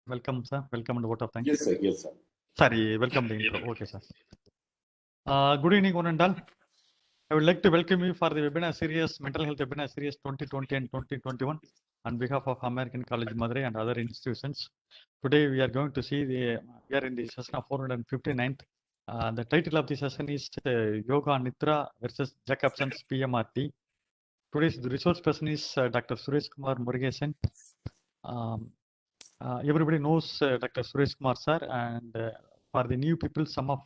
Welcome, sir. Welcome and vote of thanks. Yes, sir. Yes, sir. Sorry, welcome the intro. Okay, sir. Good evening, one and all. I would like to welcome you for the webinar series, Mental Health Webinar Series 2020 and 2021 on behalf of American College Madurai and other institutions. Today we are going to see we are in the session of 459th. The title of the session is Yoga Nidra versus Jacobson's PMRT. Today's resource person is Dr. Suresh Kumar Murugesan. Everybody knows Dr. Suresh Kumar sir, and for the new people, some of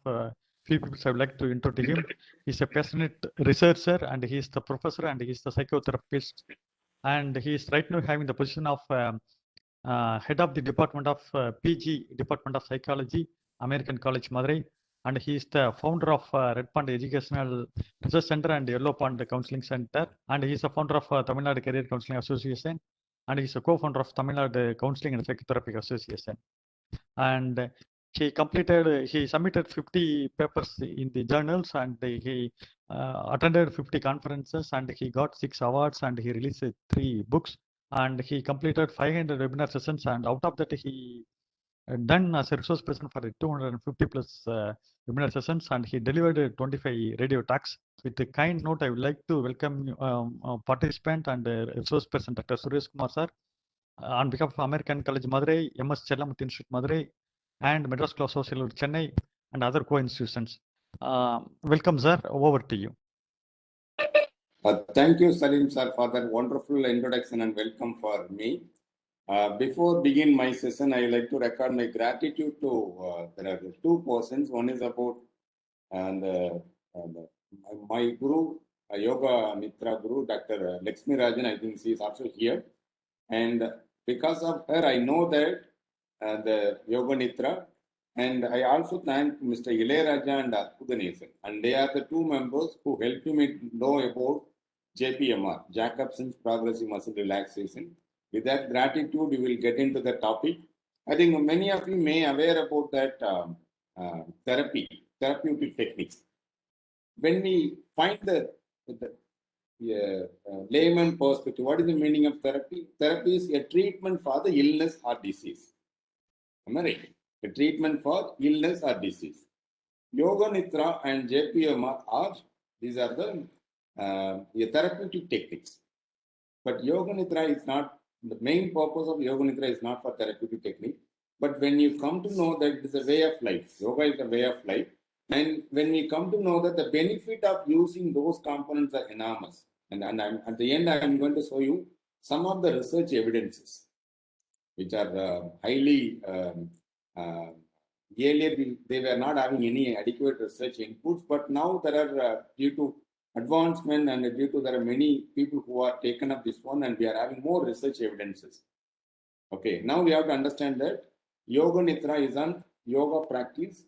few people I would like to introduce him. He's a passionate researcher, and he is the professor, and he is the psychotherapist, and he is right now having the position of head of the department of PG, Department of Psychology, American College Madurai, and he is the founder of Red Pond Educational Research Center and Yellow Pond Counseling Center, and he is the founder of Tamil Nadu Career Counseling Association, and he is a co-founder of Tamil Nadu Counseling and Psychotherapy Association. And he submitted 50 papers in the journals, and he attended 50 conferences, and he got 6 awards, and he released 3 books, and he completed 500 webinar sessions, and out of that he done as a resource person for 250 plus webinar sessions, and he delivered 25 radio talks. With a kind note, I would like to welcome participant and resource person Dr. Suresh Kumar sir on behalf of American College Madurai, MS Chellamuthi Institute Madurai, and Madras School of Social Work Chennai, and other co-institutions. Welcome, sir. Over to you. Thank you, Salim sir, for that wonderful introduction and welcome for me. Before begin my session, I would like to record my gratitude to there are 2 persons. One is about my guru, Yoga Nidra Guru, Dr. Lakshmi Rajan. I think she is also here. And because of her, I know that the Yoga Nidra. And I also thank Mr. Ilayaraja and Arpudanesan. And they are the 2 members who helped me know about JPMR, Jacobson's Progressive Muscle Relaxation. With that gratitude, we will get into the topic. I think many of you may aware about that therapeutic techniques. When we find the layman perspective, what is the meaning of therapy? Therapy is a treatment for the illness or disease. Am I right? A treatment for illness or disease. Yoga Nidra and JPMR these are the therapeutic techniques. But Yoga Nidra is not, the main purpose of Yoga Nidra is not for therapeutic technique. But when you come to know that it is a way of life, yoga is a way of life, and when we come to know that the benefit of using those components are enormous, and at the end I am going to show you some of the research evidences, which are highly, earlier they were not having any adequate research inputs, but now there are, due to advancement and due to there are many people who are taken up this one, and we are having more research evidences. Okay, now we have to understand that Yoga Nidra is an yoga practice.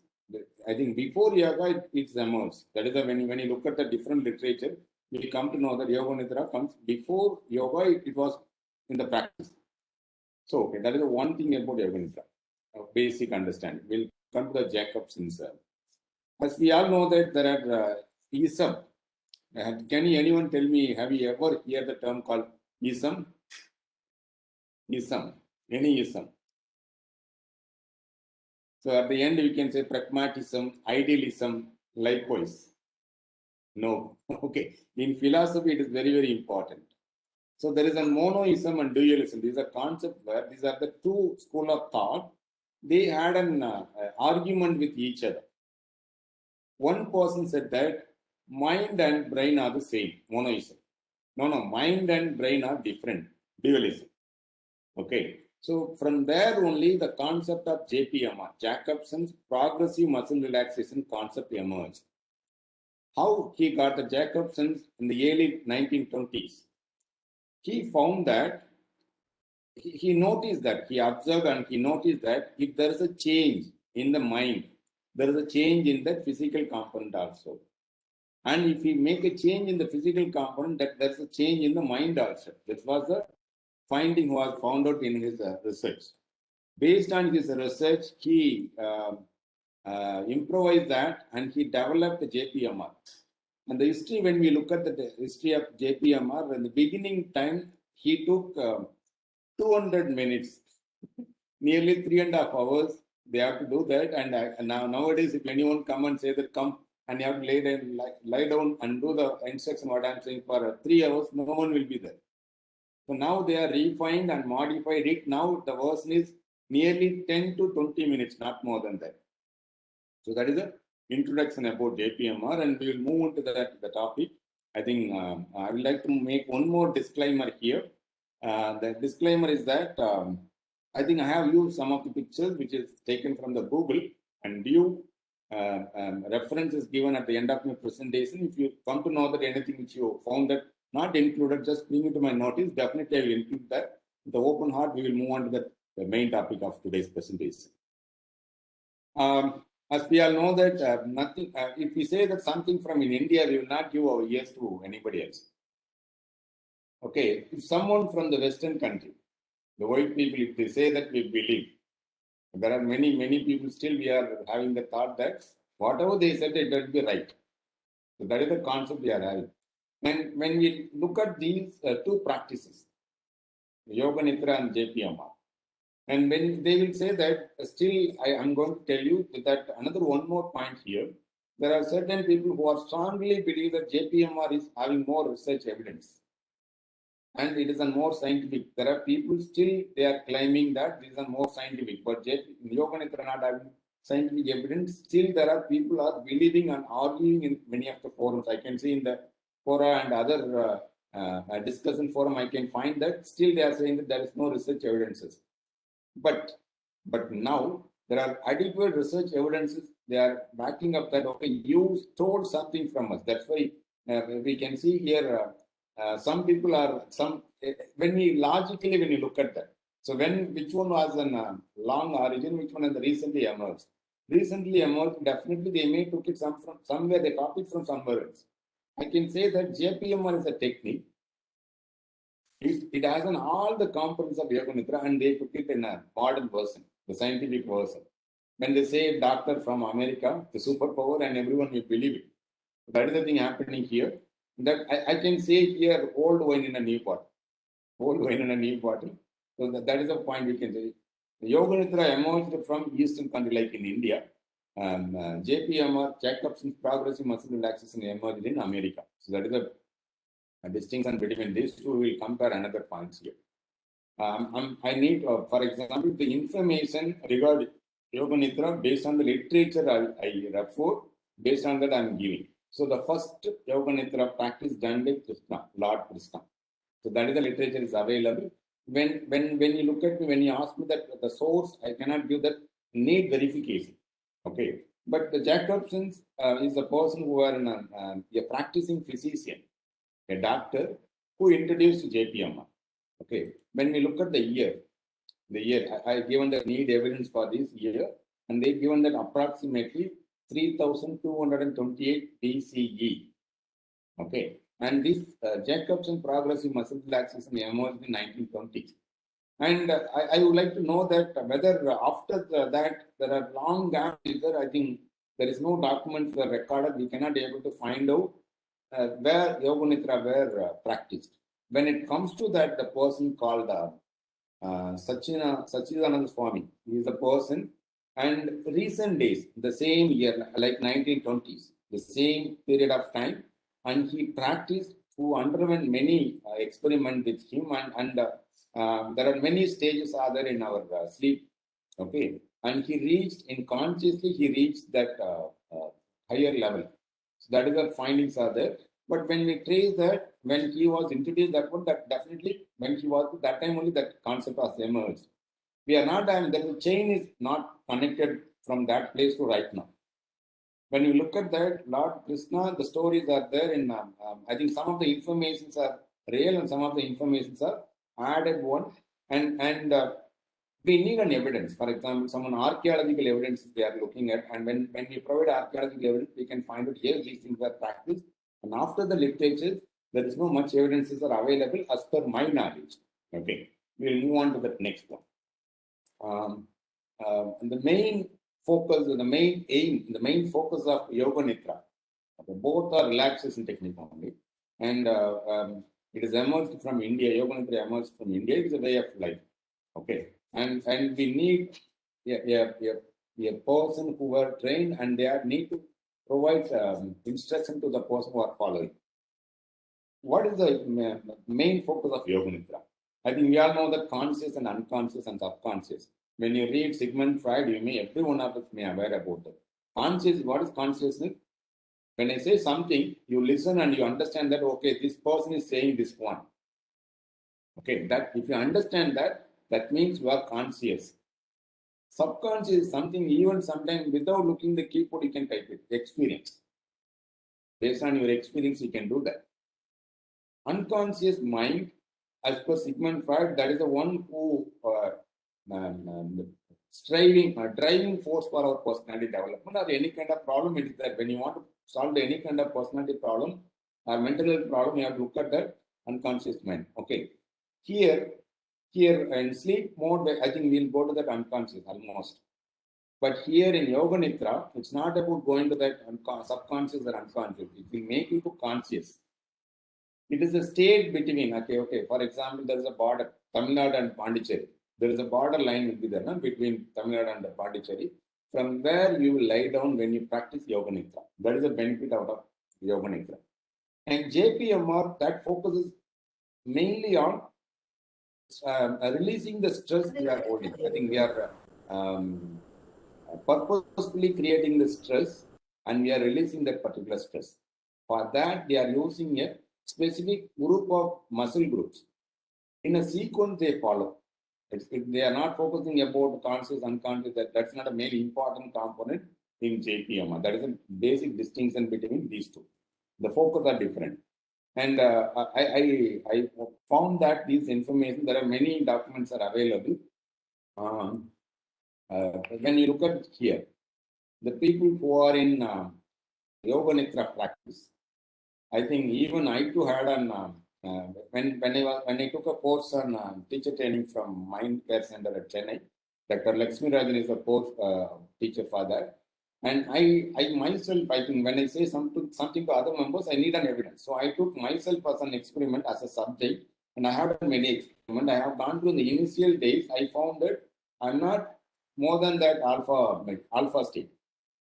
I think before yoga it's emerged. That is when you look at the different literature, we come to know that Yoga Nidra comes before yoga. It was in the practice. So okay, that is the one thing about Yoga Nidra, basic understanding. We'll come to the Jacobson's. As we all know that there are ism. Can anyone tell me, have you ever heard the term called ism? Ism. Any ism. So at the end, we can say pragmatism, idealism, likewise. No. Okay. In philosophy, it is very, very important. So there is a monoism and dualism. These are concepts where these are the 2 schools of thought. They had an argument with each other. One person said that mind and brain are the same, monoism. No, mind and brain are different, dualism. Okay. So from there only the concept of JPMR, Jacobson's Progressive Muscle Relaxation concept emerged. How he got the Jacobson's in the early 1920s? He found that, he noticed that, he observed and he noticed that if there is a change in the mind, there is a change in the physical component also. And if we make a change in the physical component, that there's a change in the mind also. This was the finding was found out in his research. Based on his research, he improvised that and he developed the JPMR. And the history, when we look at the history of JPMR, in the beginning time, he took 200 minutes nearly 3.5 hours. They have to do that. And now nowadays, if anyone come and say that come and you have to lie down and do the instruction, what I'm saying, for 3 hours, no one will be there. So now they are refined and modified it. Now the version is nearly 10 to 20 minutes, not more than that. So that is the introduction about JPMR, and we will move into the topic. I think I would like to make one more disclaimer here. The disclaimer is that I think I have used some of the pictures which is taken from the Google, and due reference is given at the end of my presentation. If you come to know that anything which you found that not included, just bring it to my notice. Definitely I will include that. With the open heart, we will move on to the main topic of today's presentation. As we all know that if we say that something from in India, we will not give our ears to anybody else. Okay, if someone from the Western country, the white people, if they say that, we believe. There are many people still we are having the thought that whatever they said, it will be right. So that is the concept we are having. And when we look at these two practices, Yoga Nidra and JPMR, and when they will say that, still I am going to tell you that another one more point here. There are certain people who are strongly believe that JPMR is having more research evidence. And it is a more scientific. There are people still, they are claiming that this is more scientific. But Yoga Nidra not having scientific evidence. Still, there are people are believing and arguing in many of the forums. I can see in the fora and other discussion forum, I can find that still they are saying that there is no research evidences. But now there are adequate research evidences. They are backing up that, okay, you stole something from us. That's why we can see here some people are when you look at that. So which one was a long origin, which one is recently emerged? Recently emerged, definitely they may took it from somewhere, they copied from somewhere else. I can say that JPMR is a technique. It has all the components of Yoga Nidra, and they took it in a modern version, the scientific version. When they say doctor from America, the superpower, and everyone will believe it. That is the thing happening here. That I can say here, old wine in a new bottle. Old wine in a new bottle. So that is the point we can say. The Yoga Nidra emerged from Eastern country like in India. JPMR, Jacobson's progressive muscle relaxation, emerged in America. So that is a distinction between these two. We will compare another points here. I need, for example, the information regarding Yoga Nidra based on the literature I refer, based on that I am giving. So the first Yoga Nidra practice done by Krishna, Lord Krishna. So that is the literature is available. When you look at me, when you ask me that the source, I cannot give that, need verification. Okay. But the Jacobsons is a person who are a practicing physician, a doctor who introduced JPMR. Okay. When we look at the year, I given the need evidence for this year, and they given that approximately 3228 BCE. Okay. And this Jacobson progressive muscle relaxation emerged in 1920s. And I would like to know that whether after that there are long gaps, I think there is no documents that are recorded. We cannot be able to find out where Yoga Nidra were practiced. When it comes to that, the person called Sachidananda Swami, he is a person, and recent days, the same year, like 1920s, the same period of time, and he practiced, who underwent many experiments with him, and there are many stages are there in our sleep, okay, and he reached, unconsciously, he reached that higher level. So that is the findings are there. But when we trace that, when he was introduced that one, that definitely, when he was, that time only that concept was emerged. We are not, the chain is not connected from that place to right now. When you look at that, Lord Krishna, the stories are there in, I think some of the informations are real and some of the informations are added one. And we need an evidence. For example, some archaeological evidence they are looking at, and when we provide archaeological evidence, we can find out here these things are practiced. And after the literature, there is no much evidences are available as per my knowledge. Okay, we'll move on to the next one. The main focus, the main aim, the main focus of Yoga Nidra, both are relaxation technique only, and it is emerged from India. Yoga Nidra emerged from India. It is a way of life. Okay. and we need a person who are trained, and they need to provide instruction to the person who are following. What is the main focus of Yoga Nidra? I think we all know that conscious and unconscious and subconscious. When you read Sigmund Freud, every one of us may aware about it. Conscious, what is consciousness? When I say something, you listen and you understand that, okay, this person is saying this one. Okay, that if you understand that, that means you are conscious. Subconscious is something even sometimes without looking the keyboard, you can type it. Experience. Based on your experience, you can do that. Unconscious mind, as per Sigmund Freud, that is the one who driving force for our personality development or any kind of problem. It is that when you want to solve any kind of personality problem or mental health problem, you have to look at that unconscious mind. Okay, here in sleep mode, I think we'll go to that unconscious almost. But here in Yoga Nidra, it's not about going to that subconscious or unconscious. It will make you conscious. It is a state between, okay. For example, there is a border, Tamil Nadu and Pondicherry. There is a border line will be there, between Tamil Nadu and Pondicherry. From where you will lie down when you practice Yoga Nidra. That is a benefit out of Yoga Nidra. And JPMR, that focuses mainly on releasing the stress we are holding. I think we are purposefully creating the stress and we are releasing that particular stress. For that, they are using a specific group of muscle groups. In a sequence, they follow. They are not focusing about conscious, unconscious. That's not a main important component in JPMR. That is a basic distinction between these two. The focus are different. And I found that these information, there are many documents are available. When you look at here, the people who are in Yoga Nidra practice, I think even I too had an when I took a course on teacher training from Mind Care Center at Chennai. Dr. Lakshmi Rajan is a course teacher for that. And I myself, I think when I say something to other members, I need an evidence. So I took myself as an experiment as a subject, and I have done many experiments. I have gone through in the initial days. I found that I'm not more than that alpha state.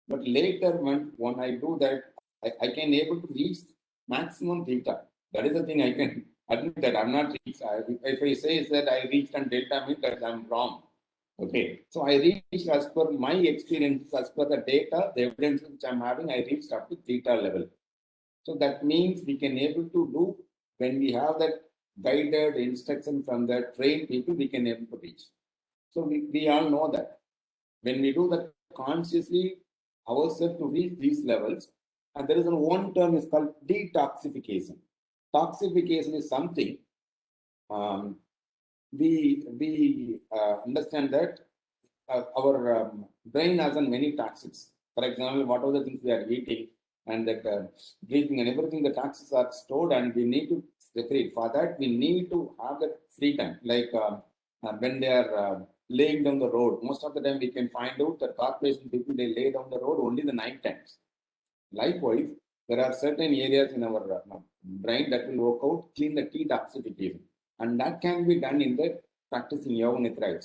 But later, when I do that, I can able to reach maximum theta. That is the thing I can admit that I'm not reached. If I say is that I reached on delta, means that I'm wrong. Okay, so I reached as per my experience, as per the data, the evidence which I'm having, I reached up to theta level. So that means we can able to do, when we have that guided instruction from the trained people, we can able to reach. So we all know that when we do that consciously ourselves to reach these levels, and there is one term is called detoxification. Toxification is something we understand that our brain has many toxins. For example, whatever the things we are eating and that breathing and everything, the toxins are stored and we need to separate. For that, we need to have that free time. Like when they are laying down the road, most of the time we can find out that corporation people, they lay down the road only the night times. Likewise, there are certain areas in our brain that will work out, clean the detoxification. And that can be done in the practice in Yoga Nidra.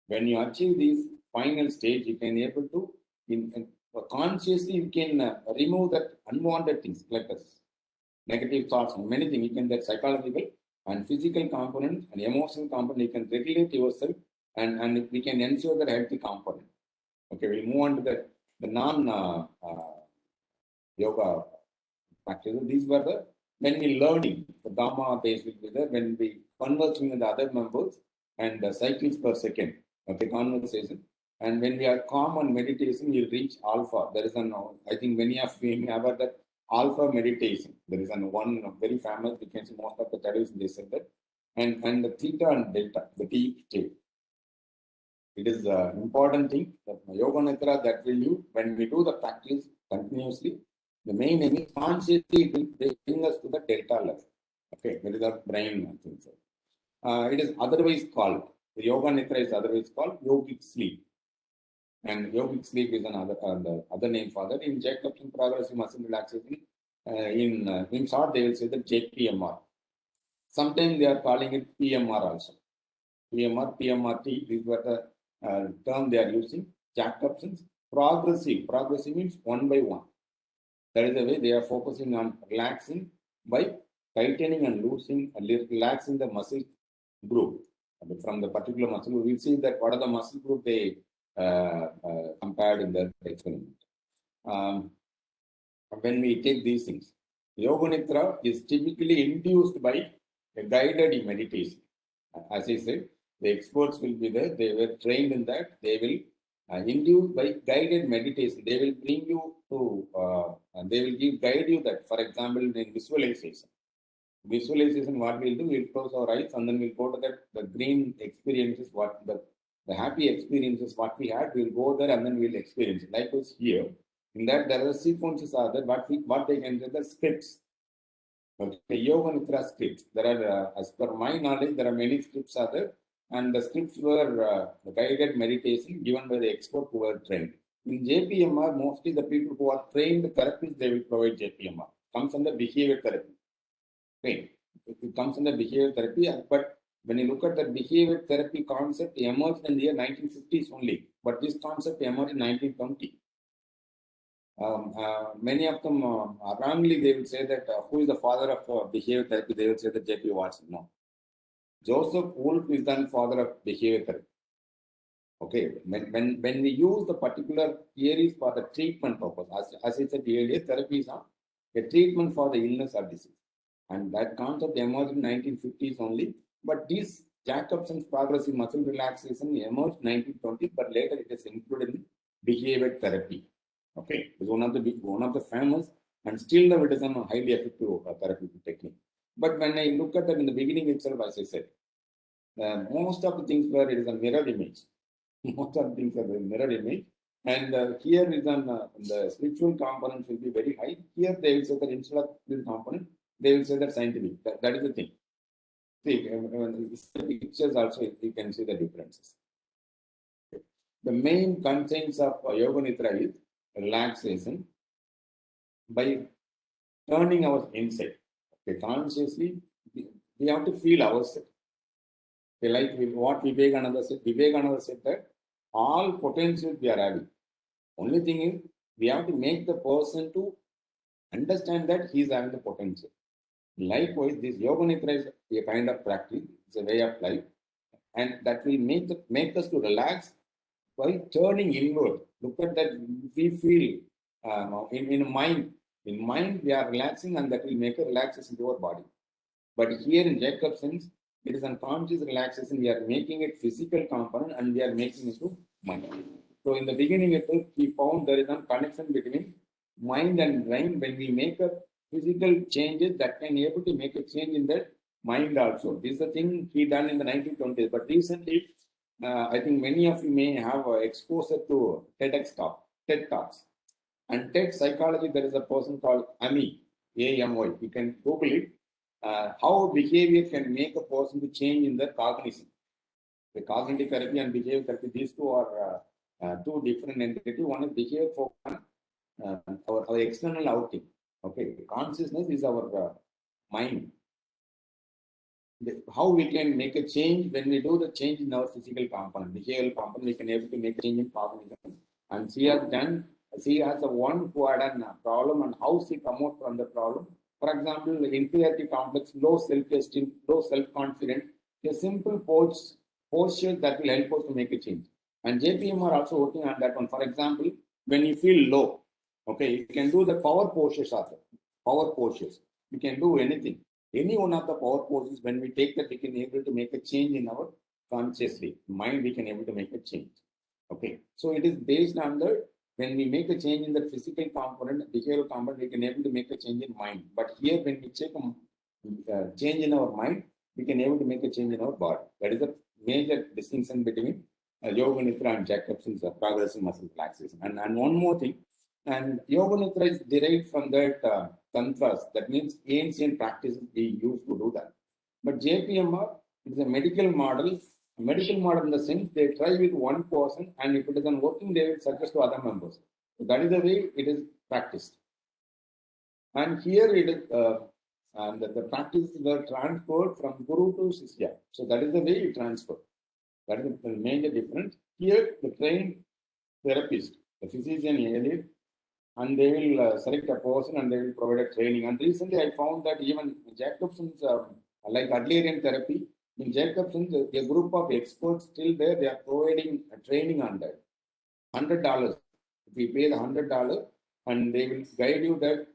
When you achieve this final stage, you can able to, consciously, you can remove that unwanted things, like negative thoughts and many things. You can that psychological and physical component and emotional component. You can regulate yourself and we can ensure that healthy component. Okay, we'll move on to the non yoga practices. These were the when we learning the Dhamma base will be there, when we conversing with the other members and cycles per second. Okay, conversation. And when we are calm on meditation, we'll reach alpha. There is I think many of you have heard that alpha meditation. There is one very famous, we can see most of the television, they said that. And the theta and delta, the deep state. It is an important thing that Yoga Nidra that will you, when we do the practice continuously, the main aim is consciously will bring us to the delta level. Okay, that is our brain. I think so. It is otherwise called, the Yoga Nidra is otherwise called yogic sleep. And yogic sleep is another other name for that. In Jacobson Progressive Muscle Relaxation, in short, they will say the JPMR. Sometimes they are calling it PMR also. PMR, PMRT, these were the term they are using. Jacobson's progressive means one by one. That is the way they are focusing on relaxing by tightening and loosening, relaxing the muscle group from the particular muscle. We will see that what are the muscle group they compared in the experiment. When we take these things, Yoga Nidra is typically induced by a guided meditation. As I said, the experts will be there. They were trained in that. They will induce by guided meditation. They will bring you to, and they will guide you that. For example, in visualization. Visualization, what we'll do, we'll close our eyes and then we'll go to the green experiences, what the happy experiences, what we had, we'll go there and then we'll experience it. Likewise here, in that there are sequences are there, what they can do, the scripts. Okay, Yoga Nidra scripts. There are, as per my knowledge, there are many scripts are there, and the scripts were guided meditation given by the expert who were trained. In JPMR, mostly the people who are trained therapists, they will provide JPMR. Comes under behavior therapy. Okay. It comes under behavior therapy, but when you look at the behavior therapy concept, it emerged in the year 1950s only, but this concept emerged in 1920. Many of them wrongly they will say that who is the father of behavior therapy? They will say that J.P. Watson. No, Joseph Wolf is the father of behavior therapy. Okay, when we use the particular theories for the treatment purpose, as I said earlier, therapy is a treatment for the illness or disease. And that concept emerged in 1950s only. But this Jacobson's progressive muscle relaxation emerged in 1920s, but later it is included in behavior therapy. Okay, it's one of the famous and still now it is a highly effective therapeutic technique. But when I look at that in the beginning itself, as I said, most of the things where it is a mirror image. Most of the things are a mirror image. And here is on the spiritual components will be very high. Here they will say that instead of spiritual component, they will say that scientific. That is the thing. See, the pictures also you can see the differences. The main contents of Yoga Nidra is relaxation by turning our inside. Okay, consciously, we have to feel ourselves. Okay, like what Vivekananda said that all potential we are having. Only thing is, we have to make the person to understand that he is having the potential. Likewise, this Yoga Nidra is a kind of practice, it's a way of life, and that will make us to relax by turning inward. Look at that, we feel in mind. In mind, we are relaxing, and that will make a relaxation to our body. But here in Jacobson's, it is unconscious relaxation. We are making it physical component, and we are making it to mind. So in the beginning itself, we found there is a connection between mind and brain. When we make a physical changes, that can be able to make a change in the mind also. This is the thing he done in the 1920s. But recently, I think many of you may have exposure to TED Talks. And TED psychology, there is a person called Amy, A-M-Y. You can Google it. How behavior can make a person to change in their cognition. The cognitive therapy and behavior therapy, these two are two different entities. One is behavior for our external outing. Okay, consciousness is our mind. How we can make a change when we do the change in our physical component, behavioral component, we can able to make a change in cognition. And she has the one who had a problem and how she come out from the problem. For example, the inferiority complex, low self-esteem, low self-confidence, a simple posture that will help us to make a change. And JPM are also working on that one. For example, when you feel low, okay, you can do the power postures also. Power postures. You can do anything. Any one of the power poses, when we take that, we can able to make a change in our consciously. Mind, we can able to make a change. Okay. So it is based on the, when we make a change in the physical component, behavioral component, we can able to make a change in mind. But here, when we check change in our mind, we can able to make a change in our body. That is a major distinction between Yoga Nidra and Jacobson's progressive muscle relaxation. And one more thing, and Yoga Nidra is derived from that tantras. That means ancient practices we used to do that. But JPMR is a medical model. A medical model in the sense they try with one person, and if it is not working, they will suggest to other members. So that is the way it is practiced. And here it is, and the practices were transferred from Guru to Sishya. So that is the way you transfer. That is the major difference. Here, the trained therapist, the physician elite, and they will select a person and they will provide a training. And recently, I found that even Jacobson's, like Adlerian therapy, in Jacobson's, a group of experts still there, they are providing a training on that. $100. If you pay the $100, and they will guide you that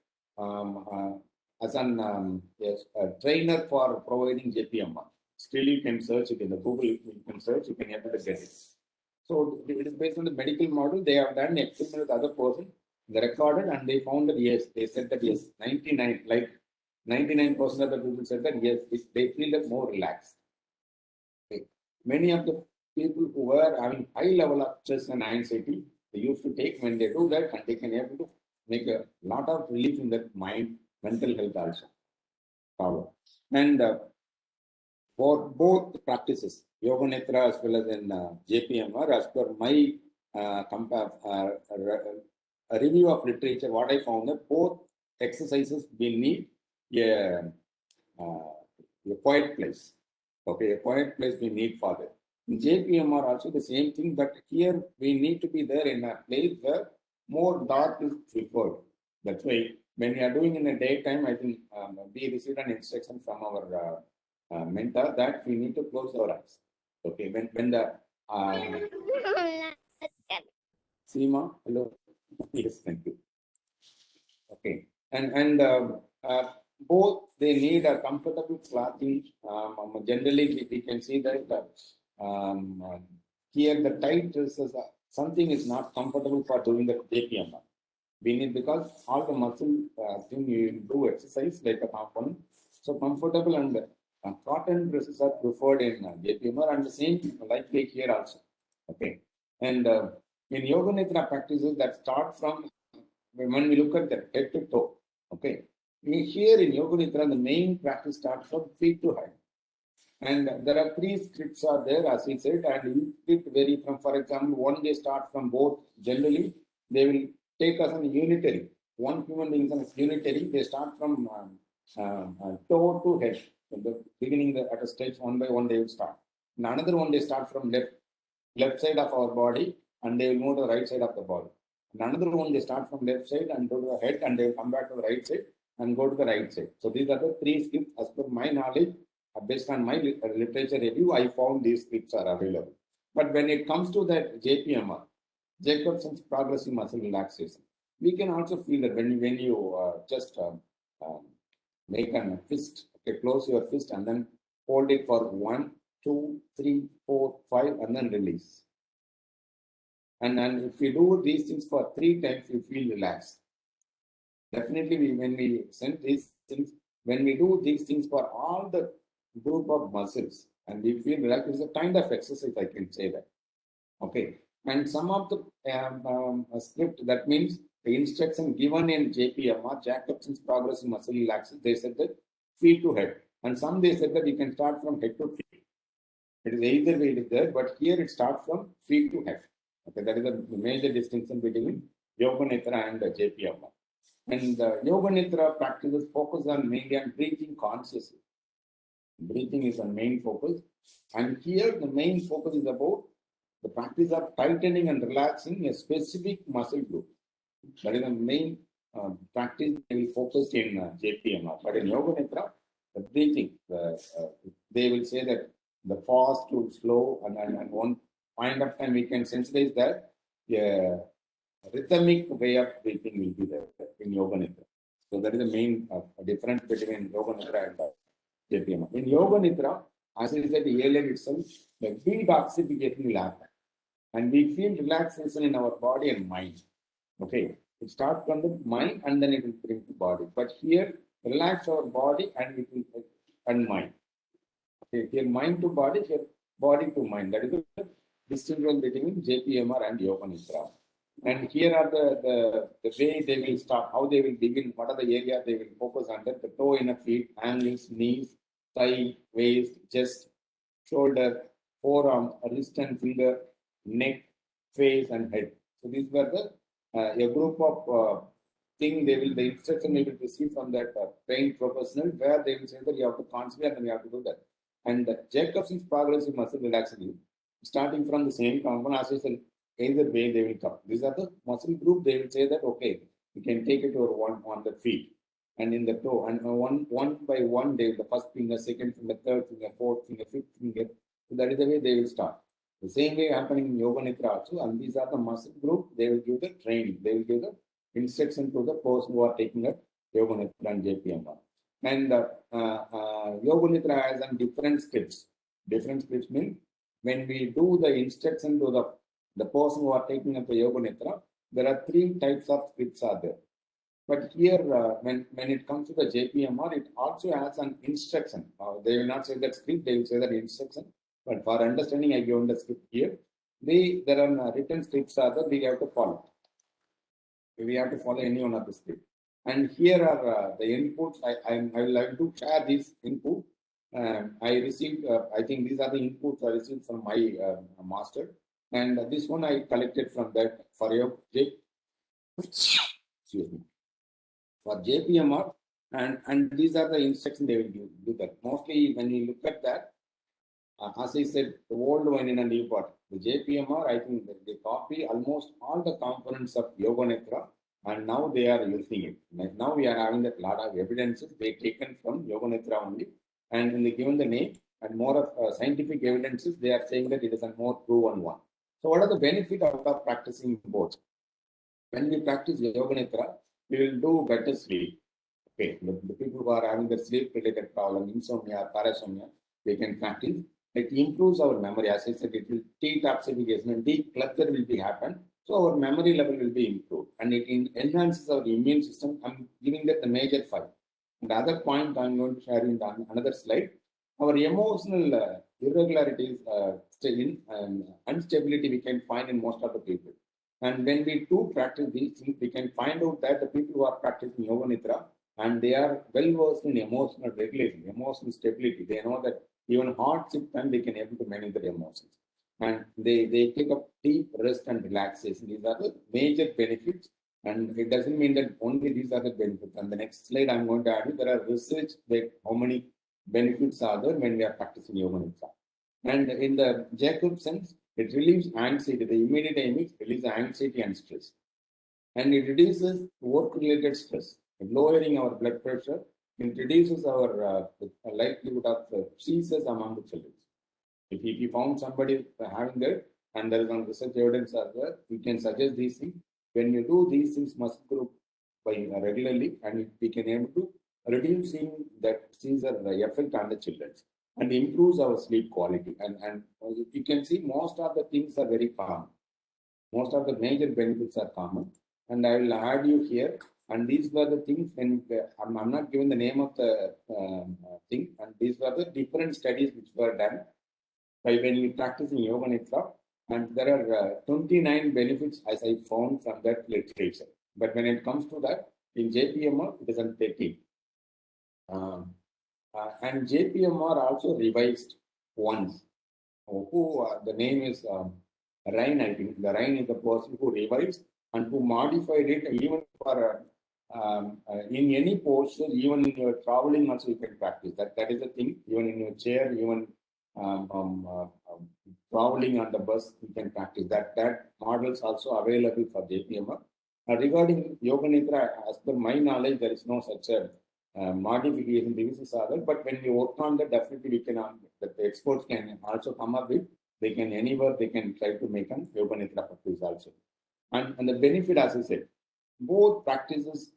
as an yes, a trainer for providing JPMR. Still, you can search it in the Google. You can search. You can able to get it. So it is based on the medical model. They have done experiment with other person. They recorded and they found that yes, they said that yes, 99% of the people said that yes, they feel that more relaxed. Okay. Many of the people who were having high level of stress and anxiety, they used to take when they do that and they can able to make a lot of relief in their mind, mental health also. Power. And for both practices, Yoga Nitra as well as in JPMR, as per my a review of literature, what I found that both exercises we need a quiet place. Okay, a quiet place we need for that. In JPMR also the same thing, but here we need to be there in a place where more dark is preferred. That's why when we are doing in the daytime, I think we received an instruction from our mentor that we need to close our eyes. Okay, when the Seema, hello, yes, thank you. Okay, and both they need a comfortable clothing. Generally, we can see that here the tight dresses, something is not comfortable for doing the JPMR. We need because all the muscle thing you do exercise like a component. So comfortable and cotton dresses are preferred in JPMR and the same like here also. Okay, and in Yoga Nitra practices that start from when we look at the head to toe. Okay, here in Yoga Nitra the main practice starts from feet to head. And there are 3 scripts are there, as he said, and each script vary from, for example, one they start from both. Generally, they will take us on unitary. One human being is unitary. They start from toe to head. In the beginning, at a stage, one by one, they will start. In another one, they start from left side of our body, and they will move to the right side of the body. In another one, they start from left side and go to the head, and they will come back to the right side and go to the right side. So these are the 3 scripts as per my knowledge. Based on my literature review, I found these scripts are available. But when it comes to that JPMR, Jacobson's progressive muscle relaxation, we can also feel that when you just make a fist, okay, close your fist and then hold it for 1, 2, 3, 4, 5, and then release. And if you do these things for 3 times, you feel relaxed. Definitely, when we send these things, when we do these things for all the group of muscles and we feel relaxed, it's a kind of exercise, I can say that. Okay, and some of the script, that means the instruction given in JPMR, Jacobson's progressive muscle relaxation, they said that feet to head, and some they said that you can start from head to feet. It is either way it is there, but here it starts from feet to head. Okay, that is the major distinction between Yoga Nitra and JPMR. And Yoga Nitra practices focus on mainly on breathing consciously. Breathing is the main focus, and here the main focus is about the practice of tightening and relaxing a specific muscle group. That is the main practice they will focus in JPMR. But in Yoga Nitra, the breathing, they will say that the fast to slow, and one point of time we can sensitize that rhythmic way of breathing will be there in Yoga Nitra. So that is the main difference between Yoga Nitra and JPMR. In Yoga Nitra, as I said earlier itself, the detoxification will happen. And we feel relaxation in our body and mind. Okay, it starts from the mind and then it will bring the body. But here, relax our body and it will and mind. Okay, here mind to body, here body to mind. That is the distinction between JPMR and Yoga Nitra. And here are the way they will start, how they will begin, what are the areas they will focus on, that the toe in the feet, ankles, knees, thigh, waist, chest, shoulder, forearm, wrist and finger, neck, face, and head. So these were the a group of things the instruction they will receive from that trained professional, where they will say that you have to concentrate and you have to do that. And Jacobson's progressive muscle relaxation, starting from the same component, as I said, either way they will come. These are the muscle group. They will say that okay, you can take it over one on the feet and in the toe, and one by one, they the first finger, second finger, third finger, fourth finger, fifth finger. So that is the way they will start. The same way happening in Yoga Nidra also, and these are the muscle group. They will give the training. They will give the instruction to the person who are taking up Yoga Nidra and JPMR. And Yoga Nidra has some different scripts. Different scripts mean when we do the instruction to the person who are taking up the Yoga Nidra, there are 3 types of scripts are there. But here, when it comes to the JPMR, it also has an instruction. They will not say that script, they will say that instruction. But for understanding, I given the script here. There are written scripts are that we have to follow. We have to follow any one of the scripts. And here are the inputs. I will like to share this input. I received, I think these are the inputs I received from my master. And this one I collected from that for your excuse me. For JPMR, and these are the instructions they will do that. Mostly when you look at that, as I said, the old one in a new part, the JPMR, I think they copy almost all the components of Yoga Nidra, and now they are using it. Now we are having that lot of evidences they taken from Yoga Nidra only, and they given the name and more of scientific evidences. They are saying that it is a more proven one. So, what are the benefit out of practicing both? When we practice Yoga Nidra, we will do better sleep. Okay, the people who are having the sleep-related problem, insomnia, parasomnia, they can practice. It improves our memory. As I said, it will detoxification and declutter will be happen. So our memory level will be improved, and it enhances our immune system. I'm giving that the major 5. And the other point I'm going to share in another slide. Our emotional irregularities, instability we can find in most of the people. And when we do practice these things, we can find out that the people who are practicing Yoga Nidra, and they are well versed in emotional regulation, emotional stability. They know that even hardship time they can able to manage their emotions. And they take up deep rest and relaxation. These are the major benefits. And it doesn't mean that only these are the benefits. And the next slide I'm going to add you, there are research that how many benefits are there when we are practicing Yoga Nidra. And in the Jacob sense, it relieves anxiety. The immediate aim is release anxiety and stress. And it reduces work-related stress, lowering our blood pressure. It reduces our likelihood of seizures among the children. If you found somebody having that, and there is some research evidence are there, you can suggest these things. When you do these things, muscle group by regularly, and we can able to reducing that seizure effect on the children, and improves our sleep quality. And you can see most of the things are very common. Most of the major benefits are common. And I will add you here. And these were the things when I'm not giving the name of the thing. And these were the different studies which were done by when we practice in Yoga Nidra. And there are 29 benefits as I found from that literature. But when it comes to that, in JPMR, it is on 13. And JPMR also revised once. The name is Ryan, I think. The Ryan is the person who revised and who modified it even for in any posture, even in your traveling also you can practice. That is the thing. Even in your chair, even traveling on the bus, you can practice. That model is also available for JPMR. Regarding Yoga Nidra, as per my knowledge, there is no such a modification. Divisions are there, but when we work on that, definitely we can. The experts can also come up with. They can anywhere they can try to make an Yoga Nidra practice also. And the benefit, as I said, both practices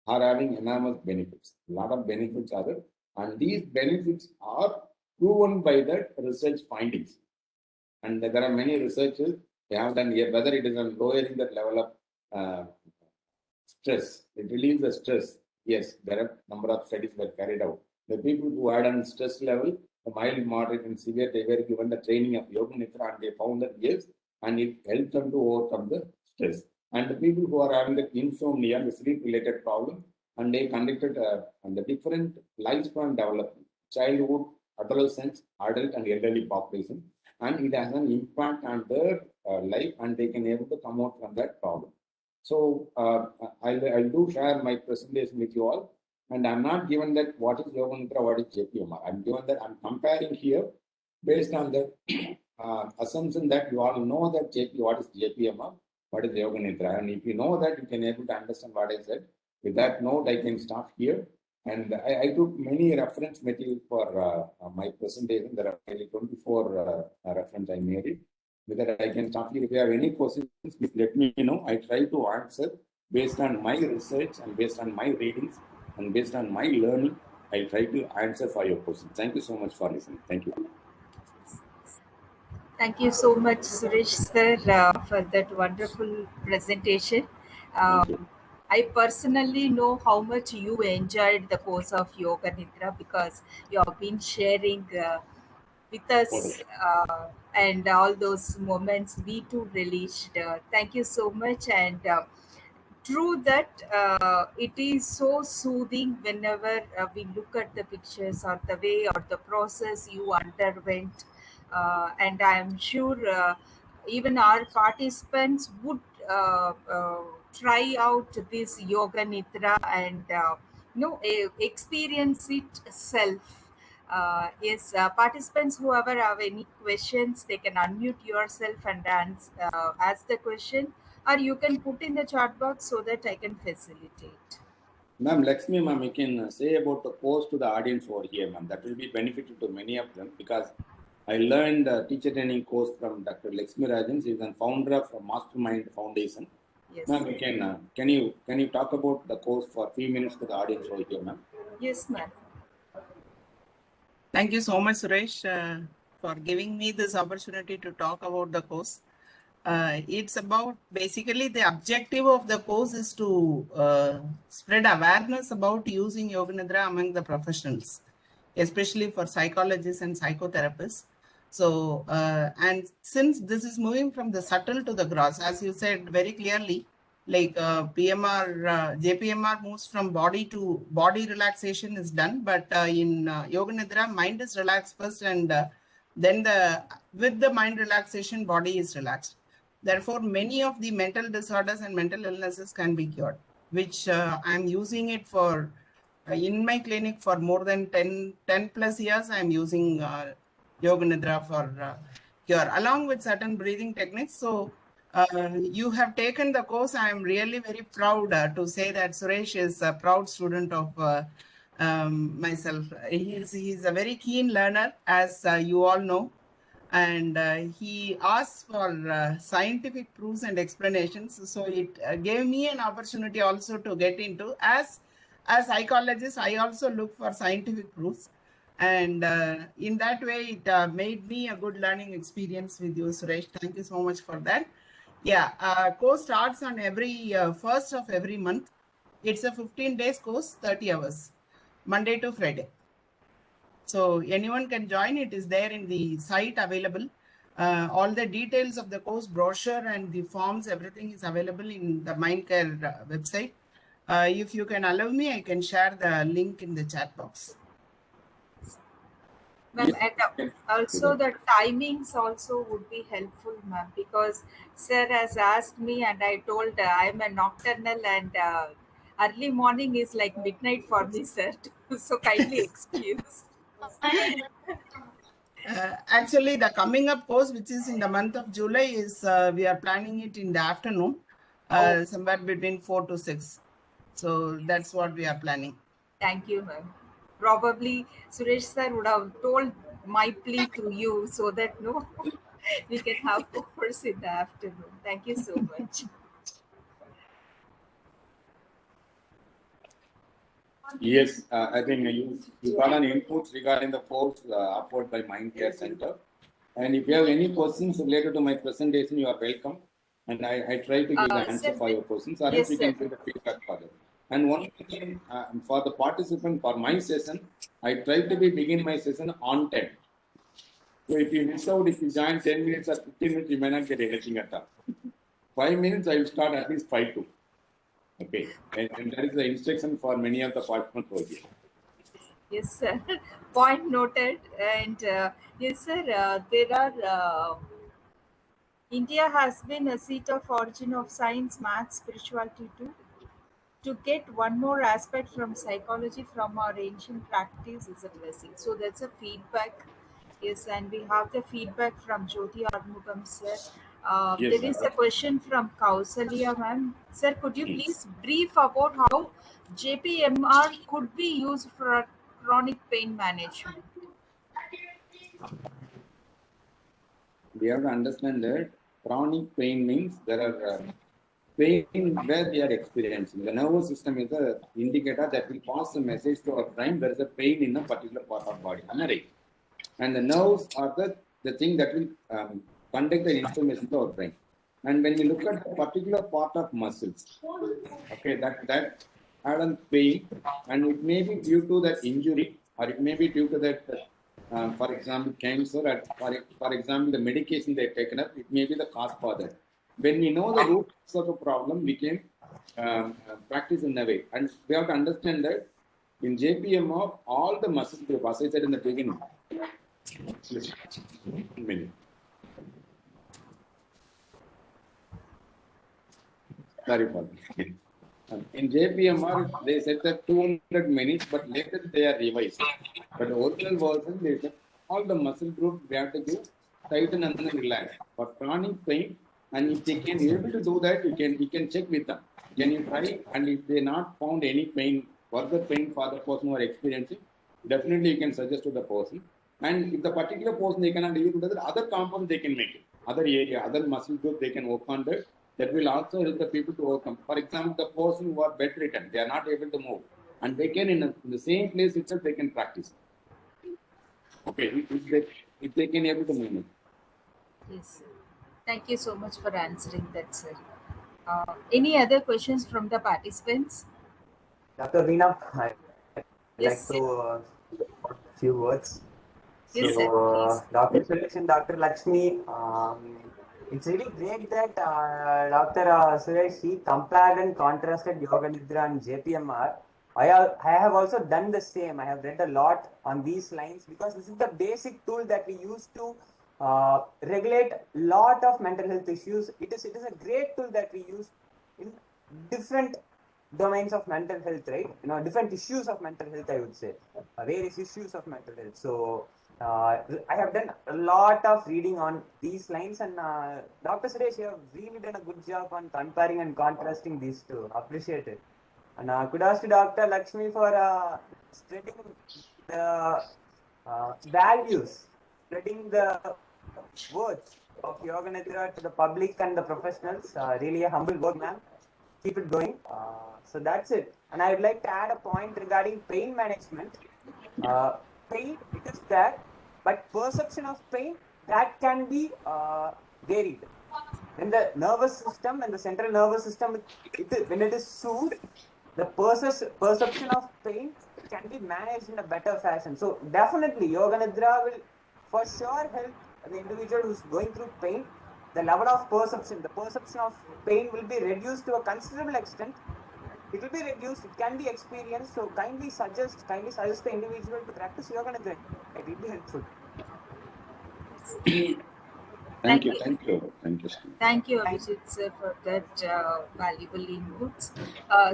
are having enormous benefits. A lot of benefits are there, and these benefits are proven by the research findings. And there are many researchers they have done here, whether it is on lowering the level of stress, it relieves the stress. Yes, there are a number of studies were carried out. The people who had on stress level, the mild, moderate, and severe, they were given the training of Yoga Nidra, and they found that yes, and it helped them to overcome the stress. And the people who are having the insomnia, the sleep-related problem, and they conducted the different lifespan development, childhood, adolescence, adult, and elderly population, and it has an impact on their life, and they can able to come out from that problem. So I'll do share my presentation with you all, and I'm not given that what is Yoga Nidra, what is JPMR. I'm given that I'm comparing here based on the assumption that you all know that what is JPMR, what is Yoga Nidra. And if you know that, you can able to understand what I said. With that note, I can stop here. And I took many reference material for my presentation. There are 24 reference I made it. With that, I can stop here. If you have any questions, please let me know. I try to answer based on my research and based on my readings and based on my learning. I try to answer for your questions. Thank you so much for listening. Thank you. Thank you so much, Suresh sir, for that wonderful presentation. Thank you. I personally know how much you enjoyed the course of Yoga Nidra because you have been sharing with us and all those moments we too relished. Thank you so much. And true that it is so soothing whenever we look at the pictures or the way or the process you underwent. And I am sure even our participants would try out this Yoga Nidra and experience it self. Yes, participants, whoever have any questions, they can unmute yourself and ask the question, or you can put in the chat box so that I can facilitate. Ma'am, Lakshmi, ma'am, you can say about the course to the audience over here, ma'am. That will be beneficial to many of them because I learned teacher training course from Dr. Lakshmi Rajan. She is the founder of Mastermind Foundation. Yes. Ma'am, you can you talk about the course for a few minutes to the audience over here, ma'am? Yes, ma'am. Thank you so much, Suresh, for giving me this opportunity to talk about the course. It's about basically the objective of the course is to spread awareness about using Yoga Nidra among the professionals, especially for psychologists and psychotherapists. So, and since this is moving from the subtle to the gross, as you said very clearly, like JPMR moves from body to body relaxation is done, but in Yoga Nidra, mind is relaxed first, and then with the mind relaxation, body is relaxed. Therefore, many of the mental disorders and mental illnesses can be cured, which I'm using it for in my clinic for more than 10 plus years. I'm using Yoga Nidra for cure along with certain breathing techniques. So you have taken the course. I'm really very proud to say that Suresh is a proud student of myself. He's a very keen learner, as you all know. And he asked for scientific proofs and explanations. So it gave me an opportunity also to get into. As psychologist, I also look for scientific proofs. And in that way, it made me a good learning experience with you, Suresh. Thank you so much for that. Yeah, course starts on every first of every month. It's a 15 days course, 30 hours, Monday to Friday. So anyone can join. It is there in the site available. All the details of the course brochure and the forms, everything is available in the Mindcare website. If you can allow me, I can share the link in the chat box. Ma'am, and also the timings also would be helpful, ma'am, because sir has asked me and I told I'm a nocturnal and early morning is like midnight for me, sir. So kindly excuse. Actually, the coming up course, which is in the month of July, is we are planning it in the afternoon, somewhere between 4 to 6. So that's what we are planning. Thank you, ma'am. Probably Suresh sir would have told my plea to you so that we can have course in the afternoon. Thank you so much. Yes, I think you got an input regarding the course offered by Mindcare Center. And if you have any questions related to my presentation, you are welcome. And I try to give the answer for your questions, or else you can give the feedback for it. And one thing for the participant, for my session, I try to begin my session on time. So if you miss out, if you join 10 minutes or 15 minutes, you may not get anything at all. 5 minutes, I will start at least 5 to. Okay, and that is the instruction for many of the participants over here. Yes, sir. Point noted. And yes, sir, there are. India has been a seat of origin of science, maths, spirituality too. To get one more aspect from psychology from our ancient practice is a blessing. So that's a feedback Yes, and we have the feedback from Jyoti Armugam, sir. Yes, There sir. is a question from Kausalya, ma'am. Sir, could you Hmm. please brief about how JPMR could be used for chronic pain management? We have to understand that chronic pain means there are pain where we are experiencing. The nervous system is the indicator that will pass the message to our brain there is a pain in a particular part of body. Am I right? And the nerves are the thing that will conduct the information to our brain. And when we look at a particular part of muscles, okay, that had a pain, and it may be due to that injury, or it may be due to that, for example, cancer, or for example, the medication they've taken up, it may be the cause for that. When we know the roots of a problem, we can practice in a way. And we have to understand that in JPMR, all the muscle group, as I said in the beginning, minute. Sorry for that. In JPMR, they said that 200 minutes, but later they are revised. But the original version, they said all the muscle groups we have to give tighten and then relax. For chronic pain, and if they can able to do that, you can check with them. Can you try? And if they not found any pain, further pain for the person who are experiencing, definitely you can suggest to the person. And if the particular person they cannot able to do that, other compound they can make it. Other area, other muscle group they can work on that. That will also help the people to overcome. For example, the person who are bedridden, they are not able to move, and they can in the same place itself they can practice. Okay, if they can able to move it. Yes, sir. Thank you so much for answering that, sir. Any other questions from the participants? Dr. Veena, I'd Yes, like sir. to put a few words. Yes, sir. So, Please. Dr. Suresh and Dr. Lakshmi, it's really great that Dr. Suresh, he compared and contrasted Yoga Nidra and JPMR. I have also done the same. I have read a lot on these lines because this is the basic tool that we use to regulate lot of mental health issues. It is a great tool that we use in different domains of mental health, right? Different issues of mental health, I would say, various issues of mental health. So I have done a lot of reading on these lines, and Dr. Suresh, you have really done a good job on comparing and contrasting these two. Appreciate it. And kudos to Dr. Lakshmi for spreading the values, spreading the words of Yoga Nidra to the public and the professionals. Really a humble work, ma'am. Keep it going. So that's it. And I would like to add a point regarding pain management. Pain, it is there, but perception of pain, that can be varied. When the nervous system and the central nervous system, when it is soothed, the perception of pain can be managed in a better fashion. So definitely, Yoga Nidra will for sure help the individual who's going through pain. The level of perception, the perception of pain will be reduced to a considerable extent. It will be reduced. It can be experienced. So kindly suggest the individual to practice Yoga Nidra. It will be helpful. Thank Thank you, you. thank you, thank you. Thank you, Abhijit, sir, for that valuable inputs.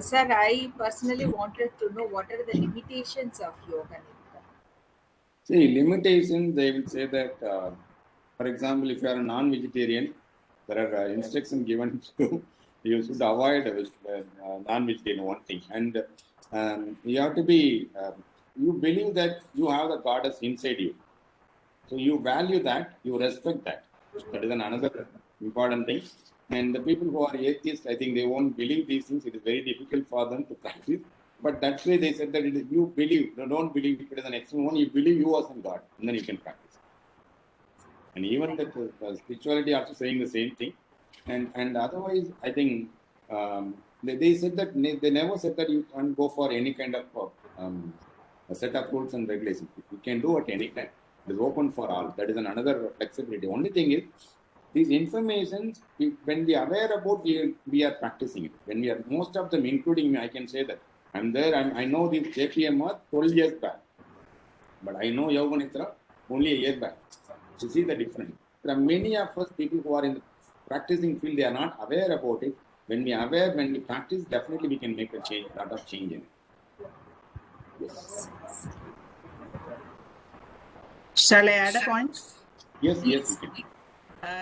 Sir, I personally wanted to know what are the limitations of Yoga Nidra. See, limitations, they will say that, for example, if you are a non-vegetarian, there are instructions given to you should avoid non-vegetarian one thing. And you have to be, you believe that you have the goddess inside you. So you value that, you respect that. That is another important thing. And the people who are atheists, I think they won't believe these things. It is very difficult for them to practice. But that's why they said that you believe, don't believe if it is an extreme one, you believe you are some God, and then you can practice. And even the spirituality also saying the same thing. And otherwise, I think they said that they never said that you can't go for any kind of a set of rules and regulations. You can do at any time. It is open for all. That is another flexibility. Only thing is, these informations, when we are aware about, we are practicing it. When we are, most of them, including me, I can say that I'm there. I know this JPMR 12 years back, but I know Yoga Nidra only a year back. You see the difference. There are many of us people who are in the practicing field. They are not aware about it. When we are aware, when we practice, definitely we can make a change, lot of change in it. Yes. Shall I add a point? Yes, yes, you can.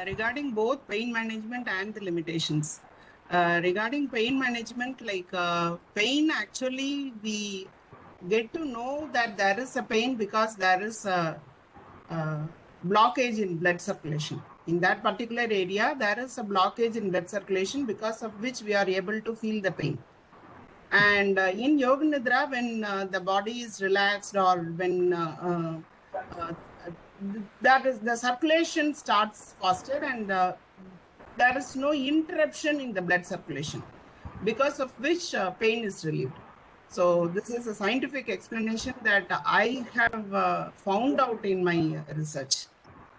Regarding both pain management and the limitations. Regarding pain management, like pain, actually, we get to know that there is a pain because there is a blockage in blood circulation. In that particular area, there is a blockage in blood circulation because of which we are able to feel the pain. And in Yoga Nidra, when the body is relaxed or when that is the circulation starts faster and there is no interruption in the blood circulation, because of which pain is relieved. So this is a scientific explanation that I have found out in my research.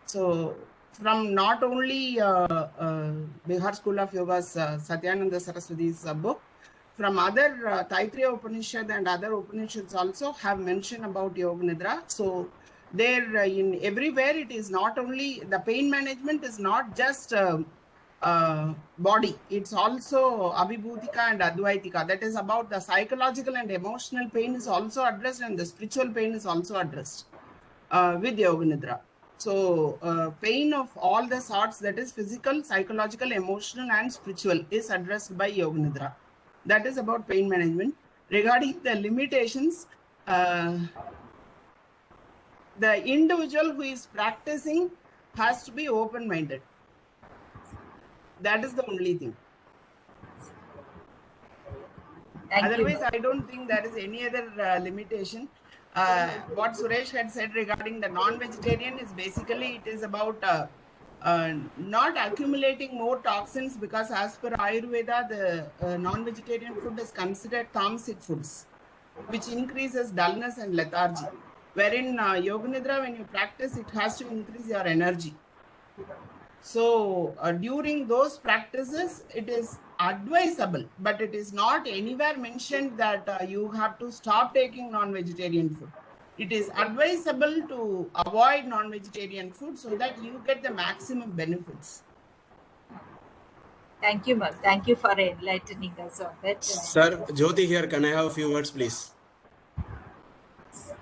So from not only Bihar School of Yoga's Satyananda Saraswati's book, from other Taittiriya Upanishad and other Upanishads also have mentioned about Yoga Nidra. So there in everywhere it is not only the pain management is not just body, it's also Abhibhutika and Advaitika. That is about the psychological and emotional pain is also addressed and the spiritual pain is also addressed with Yoga Nidra. So pain of all the sorts, that is physical, psychological, emotional and spiritual, is addressed by Yoga Nidra. That is about pain management. Regarding the limitations, the individual who is practicing has to be open-minded. That is the only thing. Otherwise, I don't think there is any other limitation. What Suresh had said regarding the non-vegetarian is basically it is about not accumulating more toxins, because as per Ayurveda, the non-vegetarian food is considered tamasic foods, which increases dullness and lethargy. Wherein Yoga Nidra, when you practice, it has to increase your energy. So during those practices, it is advisable, but it is not anywhere mentioned that you have to stop taking non-vegetarian food. It is advisable to avoid non-vegetarian food so that you get the maximum benefits. Thank you, ma'am. Thank you for enlightening us on that. Sir, Jyoti here. Can I have a few words, please?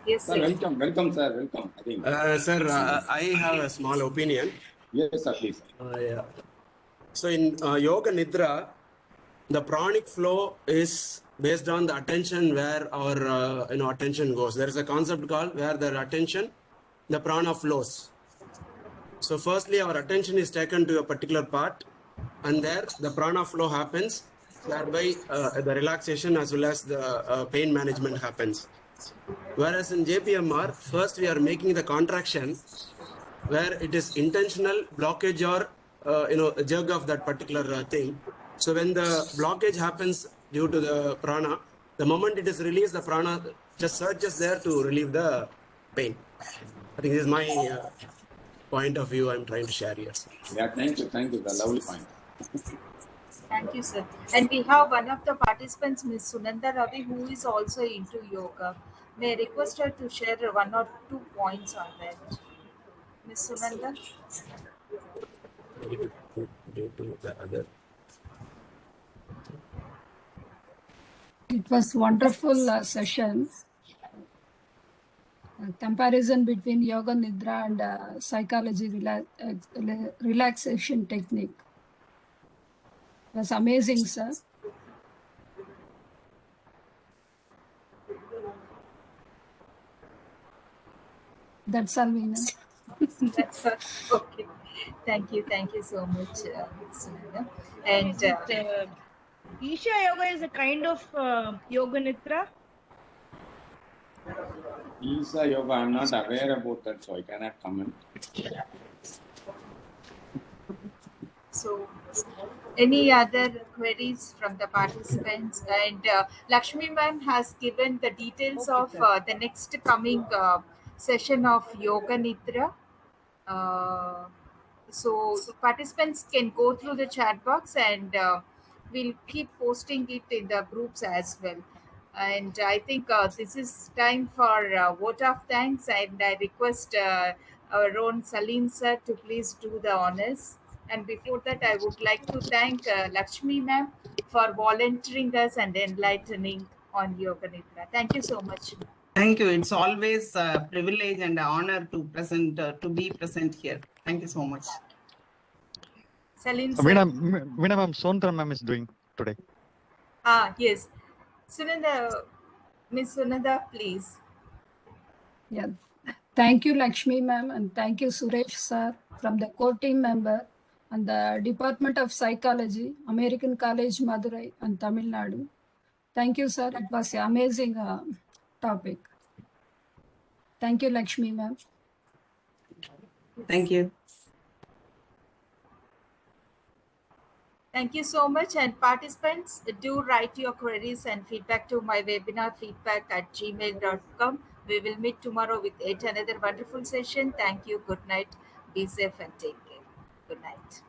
Yes, Sir, sir. welcome, sir. Welcome. I think. Sir, I have a small opinion. Yes, sir, please. Yeah. So in Yoga Nidra, the pranic flow is based on the attention where our attention goes. There is a concept called where the attention, the prana flows. So firstly, our attention is taken to a particular part, and there the prana flow happens. Thereby, the relaxation as well as the pain management happens. Whereas in JPMR, first we are making the contraction where it is intentional blockage or jerk of that particular thing. So when the blockage happens due to the prana, the moment it is released, the prana just surges there to relieve the pain. I think this is my point of view I'm trying to share here. Yeah, thank you, sir. Lovely point. Thank you, sir. And we have one of the participants, Ms. Sunanda Ravi, who is also into yoga. May I request her to share 1 or 2 points on that? Ms. Sunanda? It was wonderful session. Comparison between yoga nidra and psychology relaxation technique. It was amazing, sir. That's all we know. That's okay. Thank you so much, Sunanda. And Isha Yoga is a kind of Yoga Nidra. Isha Yoga, I'm not aware about that, so I cannot comment. So, any other queries from the participants? And Lakshmi ma'am has given the details of the next coming session of Yoga Nidra. So participants can go through the chat box and we'll keep posting it in the groups as well. And I think this is time for vote of thanks, and I request our own Salim sir to please do the honors. And before that, I would like to thank Lakshmi ma'am for volunteering us and enlightening on Yoga Nidra. Thank you so much. Thank you. It's always a privilege and an honor to be present here. Thank you so much. Salim sir. Veena ma'am, Sondra ma'am is doing today. Yes. Sunanda, Miss Sunanda, please. Yeah. Thank you, Lakshmi ma'am, and thank you, Suresh sir, from the core team member and the Department of Psychology, American College, Madurai, and Tamil Nadu. Thank you, sir. It was an amazing topic. Thank you, Lakshmi ma'am. Thank you. Thank you so much. And participants, do write your queries and feedback to my webinar feedback@gmail.com. We will meet tomorrow with yet another wonderful session. Thank you. Good night. Be safe and take care. Good night.